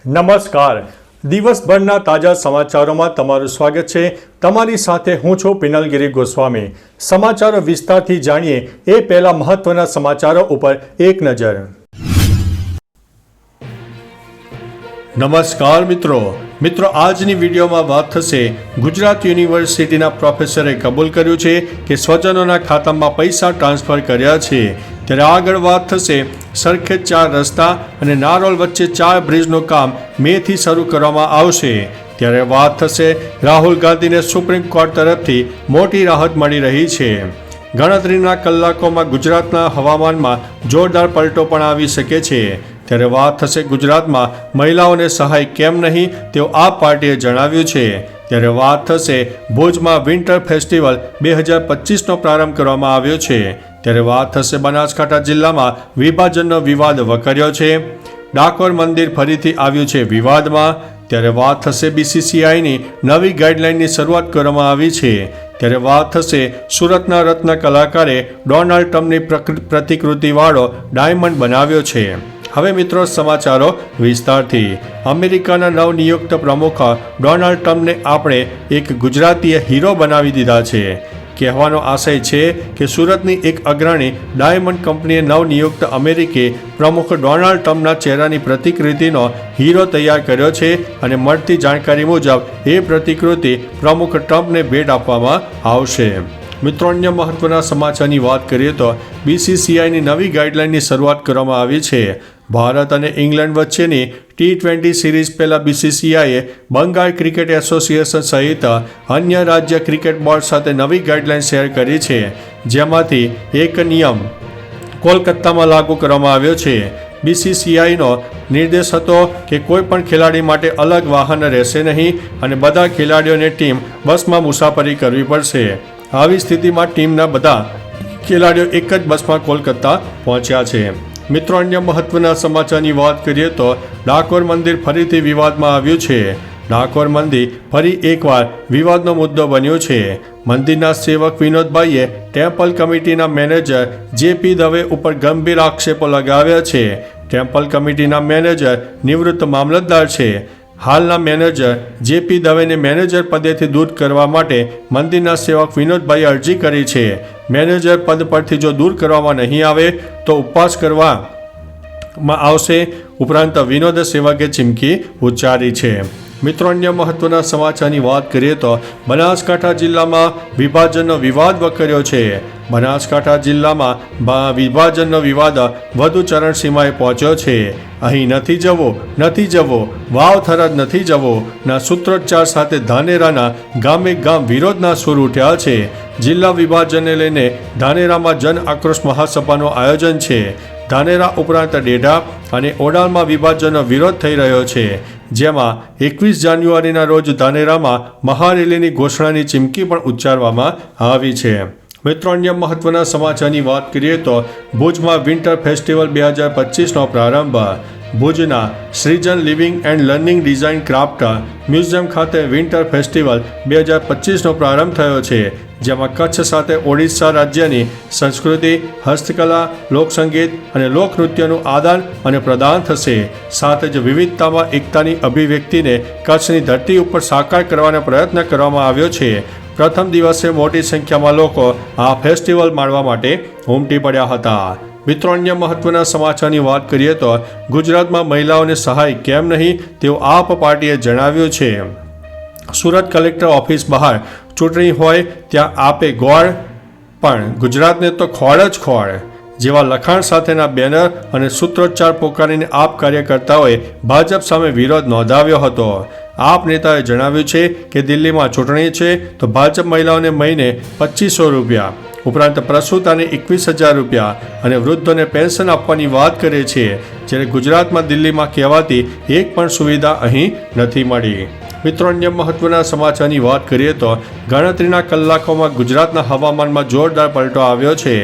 નમસ્કાર. દિવસભરના તાજા સમાચારોમાં તમારું સ્વાગત છે. તમારી સાથે હું છું પિનલગીરી ગોસ્વામી. સમાચારો વિસ્તારથી જાણીએ એ પહેલા મહત્વના સમાચારો ઉપર એક નજર. નમસ્કાર મિત્રો, આજની વિડીયોમાં વાત થશે ગુજરાત યુનિવર્સિટીના પ્રોફેસરે કબૂલ કર્યું છે કે સ્વજનોના ખાતામાં પૈસા ટ્રાન્સફર કર્યા છે. ત્યારે આગળ વાત થશે સરખેજ 4 રસ્તા અને નારોલ વચ્ચે 4 બ્રિજનું કામ મેથી શરૂ કરવામાં આવશે. ત્યારે વાત થશે રાહુલ ગાંધીને સુપ્રીમ કોર્ટ તરફથી મોટી રાહત મળી રહી છે. ગણતરીના કલાકોમાં ગુજરાતના હવામાનમાં જોરદાર પલટો પણ આવી શકે છે. ત્યારે વાત થશે ગુજરાતમાં મહિલાઓને સહાય કેમ નહીં તેવું આપ પાર્ટીએ જણાવ્યું છે. ત્યારે વાત થશે ભુજમાં વિન્ટર ફેસ્ટિવલ 2025નો પ્રારંભ કરવામાં આવ્યો છે. ત્યારે વાત થશે બનાસકાંઠા જિલ્લામાં વિભાજનનો વિવાદ વકર્યો છે. ડાકોર મંદિર ફરીથી આવ્યું છે વિવાદમાં. ત્યારે વાત થશે BCCIની નવી ગાઈડલાઇનની શરૂઆત કરવામાં આવી છે. ત્યારે વાત થશે સુરતના રત્ન કલાકારે ડોનાલ્ડ ટ્રમ્પની પ્રતિકૃતિવાળો ડાયમંડ બનાવ્યો છે. હવે મિત્રો સમાચારો વિસ્તારથી. અમેરિકાના નવનિયુક્ત પ્રમુખ ડોનાલ્ડ ટ્રમ્પને આપણે એક ગુજરાતીય હીરો બનાવી દીધા છે. કહેવાનો આશય છે કે સુરતની એક અગ્રણી ડાયમંડ કંપનીએ નવનિયુક્ત અમેરિકી પ્રમુખ ડોનાલ્ડ ટ્રમ્પના ચહેરાની પ્રતિકૃતિનો હીરો તૈયાર કર્યો છે અને મળતી જાણકારી મુજબ એ પ્રતિકૃતિ પ્રમુખ ટ્રમ્પને ભેટ આપવામાં આવશે. મિત્રો, અન્ય મહત્વના સમાચારની વાત કરીએ તો BCCIની નવી ગાઈડલાઇનની શરૂઆત કરવામાં આવી છે. ભારત અને ઇંગ્લેન્ડ વચ્ચેની T20 સિરીઝ પહેલાં BCCIએ બંગાળ ક્રિકેટ એસોસિએશન સહિત અન્ય રાજ્ય ક્રિકેટ બોર્ડ સાથે નવી ગાઈડલાઇન શેર કરી છે. જેમાંથી એક નિયમ કોલકાતામાં લાગુ કરવામાં આવ્યો છે. BCCIનો નિર્દેશ હતો કે કોઈ પણ ખેલાડી માટે અલગ વાહન રહેશે નહીં અને બધા ખેલાડીઓને ટીમ બસમાં મુસાફરી કરવી પડશે. આવી સ્થિતિમાં ટીમના બધા ખેલાડીઓ એક જ બસમાં કોલકાતા પહોંચ્યા છે. મિત્રો, અન્ય મહત્વના સમાચારની વાત કરીએ તો ડાકોર મંદિર ફરીથી વિવાદમાં આવ્યું છે. ડાકોર મંદિર ફરી એકવાર વિવાદનો મુદ્દો બન્યો છે. મંદિરના સેવક વિનોદભાઈએ ટેમ્પલ કમિટીના મેનેજર JP દવે ઉપર ગંભીર આક્ષેપો લગાવ્યા છે. ટેમ્પલ કમિટીના મેનેજર નિવૃત્ત મામલતદાર છે. હાલના મેનેજર JP દવેને મેનેજર પદેથી દૂર કરવા માટે મંદિરના સેવક વિનોદભાઈએ અરજી કરી છે. મેનેજર પદ પરથી જો દૂર કરવામાં નહીં આવે તો ઉપવાસ કરવામાં આવશે. ઉપરાંત વિનોદ સેવકે ચીમકી ઉચ્ચારી છે. મિત્રો, અન્ય મહત્વના સમાચારની વાત કરીએ તો બનાસકાંઠા જિલ્લામાં વિભાજનનો વિવાદ વકર્યો છે. બનાસકાંઠા જિલ્લામાં વિભાજનનો વિવાદ વધુ ચરણસીમાએ પહોંચ્યો છે. અહીં નથી જવો, વાવ થરાદ નથી જવો ના સૂત્રોચ્ચાર સાથે ધાનેરાના ગામે ગામ વિરોધના સૂર ઉઠ્યા છે. જિલ્લા વિભાજનને લઈને ધાનેરામાં જન આક્રોશ મહાસભાનું આયોજન છે. ધાનેરા ઉપરાંત ડેઢા અને ઓડાલમાં વિભાજનનો વિરોધ થઈ રહ્યો છે. જેમાં 21 જાન્યુઆરીના રોજ ધાનેરામાં મહારેલીની ઘોષણાની ચીમકી પણ ઉચ્ચારવામાં આવી છે. મિત્રો, અન્ય મહત્વના સમાચારની વાત કરીએ તો ભુજમાં વિન્ટર ફેસ્ટિવલ 2025નો પ્રારંભ. ભુજના Shrujan living and learning design craft museum ખાતે વિન્ટર ફેસ્ટિવલ 2025નો પ્રારંભ થયો છે. જેમાં કચ્છ સાથે ઓડિશા રાજ્યની સંસ્કૃતિ, હસ્તકલા, લોકસંગીત અને લોકનૃત્યનું આદાન અને પ્રદાન થશે. સાથે જ વિવિધતામાં એકતાની અભિવ્યક્તિને કચ્છની ધરતી ઉપર સાકાર કરવાનો પ્રયત્ન કરવામાં આવ્યો છે. પ્રથમ દિવસે મોટી સંખ્યામાં લોકો આ ફેસ્ટિવલ માણવા માટે ઉમટી પડ્યા હતા. મિત્રો, અન્ય મહત્વના સમાચારની વાત કરીએ તો ગુજરાતમાં મહિલાઓને સહાય કેમ નહીં તેવું આપ પાર્ટીએ જણાવ્યું છે. સુરત કલેક્ટર ઓફિસ બહાર ચૂંટણી હોય ત્યાં આપે ગોળ પણ ગુજરાતને તો ખોળ જ ખોળ જેવા લખાણ સાથેના બેનર અને સૂત્રોચ્ચાર પોકારીને આપ કાર્યકર્તાઓએ ભાજપ સામે વિરોધ નોંધાવ્યો હતો. આપ નેતાએ જણાવ્યું છે કે દિલ્હીમાં ચૂંટણી છે તો ભાજપ મહિલાઓને મહિને 2500 રૂપિયા ઉપરાંત પ્રસૂતાને 21,000 રૂપિયા અને વૃદ્ધોને પેન્શન આપવાની વાત કરે છે. જ્યારે ગુજરાતમાં દિલ્હીમાં કહેવાતી એક પણ સુવિધા અહીં નથી મળી. મિત્રો, અન્ય મહત્વના સમાચારની વાત કરીએ તો ગણતરીના કલાકોમાં ગુજરાતના હવામાનમાં જોરદાર પલટો આવ્યો છે.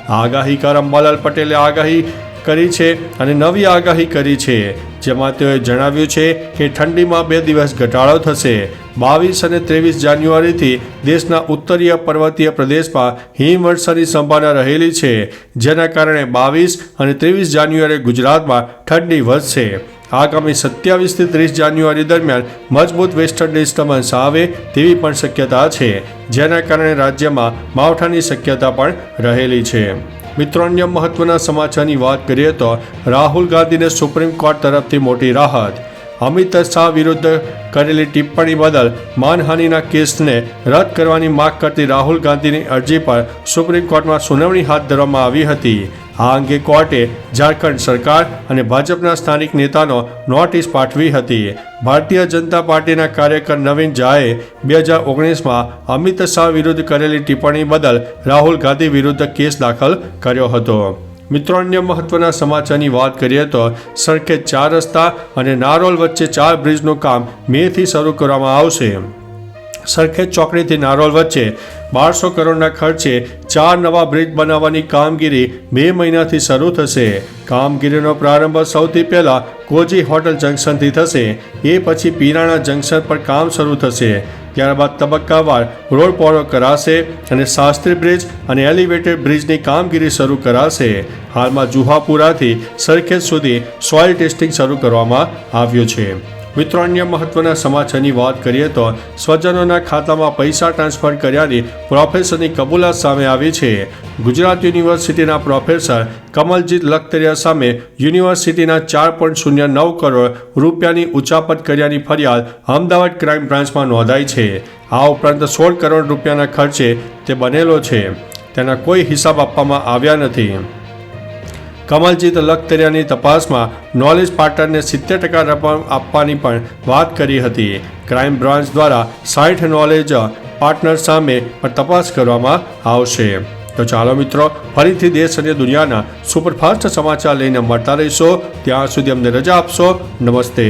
આગાહીકાર અંબાલાલ પટેલે આગાહી કરી છે અને નવી આગાહી કરી છે. જેમાં તેઓએ જણાવ્યું છે કે ઠંડીમાં 2 દિવસ ઘટાડો થશે. 22 અને 23 જાન્યુઆરીથી દેશના ઉત્તરીય પર્વતીય પ્રદેશમાં હિમવર્ષાની સંભાવના રહેલી છે. જેના કારણે 22 અને 23 જાન્યુઆરીએ ગુજરાતમાં ઠંડી વધશે. આગામી 27 થી 30 જાન્યુઆરી દરમિયાન મજબૂત વેસ્ટર્ન ડિસ્ટર્બન્સ આવે તેવી પણ શક્યતા છે, જેના કારણે રાજ્યમાં માવઠાની શક્યતા પણ રહેલી છે. મિત્રો, અન્ય મહત્વના સમાચારની વાત કરીએ તો રાહુલ ગાંધીને સુપ્રીમ કોર્ટ તરફથી મોટી રાહત. અમિત શાહ વિરુદ્ધ કરેલી ટિપ્પણી બદલ માનહાનિના કેસને રદ કરવાની માંગ કરતી રાહુલ ગાંધીની અરજી પર સુપ્રીમ કોર્ટમાં સુનાવણી હાથ ધરવામાં આવી હતી. આ અંગે કોર્ટે ઝારખંડ સરકાર અને ભાજપના સ્થાનિક નેતાનો નોટિસ પાઠવી હતી. ભારતીય જનતા પાર્ટીના કાર્યકર નવીન ઝાએ 2019માં અમિત શાહ વિરુદ્ધ કરેલી ટિપ્પણી બદલ રાહુલ ગાંધી વિરુદ્ધ કેસ દાખલ કર્યો હતો. મિત્રો, અન્ય મહત્વના સમાચારની વાત કરીએ તો સરખેજ 4 રસ્તા અને નારોલ વચ્ચે 4 બ્રિજનું કામ મેથી શરૂ કરવામાં આવશે. સરખેજ ચોકડીથી નારોલ વચ્ચે 1200 કરોડના ખર્ચે 4 નવા બ્રિજ બનાવવાની કામગીરી 2 મહિનાથી શરૂ થશે. કામગીરીનો પ્રારંભ સૌથી પહેલા કોજી હોટલ જંકશનથી થશે. એ પછી પીરાણા જંકશન પર કામ શરૂ થશે. ત્યારબાદ તબક્કાવાર રોડ પહોળો કરાશે અને શાસ્ત્રી બ્રિજ અને એલિવેટેડ બ્રિજની કામગીરી શરૂ કરાશે. હાલમાં જુહાપુરાથી સરખેજ સુધી સોઇલ ટેસ્ટિંગ શરૂ કરવામાં આવ્યું છે. મિત્રો, અન્ય મહત્વના સમાચારની વાત કરીએ તો સ્વજનોના ખાતામાં પૈસા ટ્રાન્સફર કર્યાની પ્રોફેસરની કબૂલાત સામે આવી છે. ગુજરાત યુનિવર્સિટીના પ્રોફેસર કમલજીત લખતરિયા સામે યુનિવર્સિટીના 4.09 કરોડ રૂપિયાની ઉચાપત કર્યાની ફરિયાદ અમદાવાદ ક્રાઇમ બ્રાન્ચમાં નોંધાઈ છે. આ ઉપરાંત 16 કરોડ રૂપિયાના ખર્ચે તે બનેલો છે. તેના કોઈ હિસાબ આપવામાં આવ્યા નથી. કમલજીત લખતરિયાની તપાસમાં નોલેજ પાર્ટનરને 70% રકમ આપવાની પણ વાત કરી હતી. ક્રાઇમ બ્રાન્ચ દ્વારા 60 નોલેજ પાર્ટનર સામે પણ તપાસ કરવામાં આવશે. તો ચાલો મિત્રો, ફરીથી દેશ અને દુનિયાના સુપરફાસ્ટ સમાચાર લઈને મળતા રહીશો. ત્યાં સુધી અમને રજા આપશો. નમસ્તે.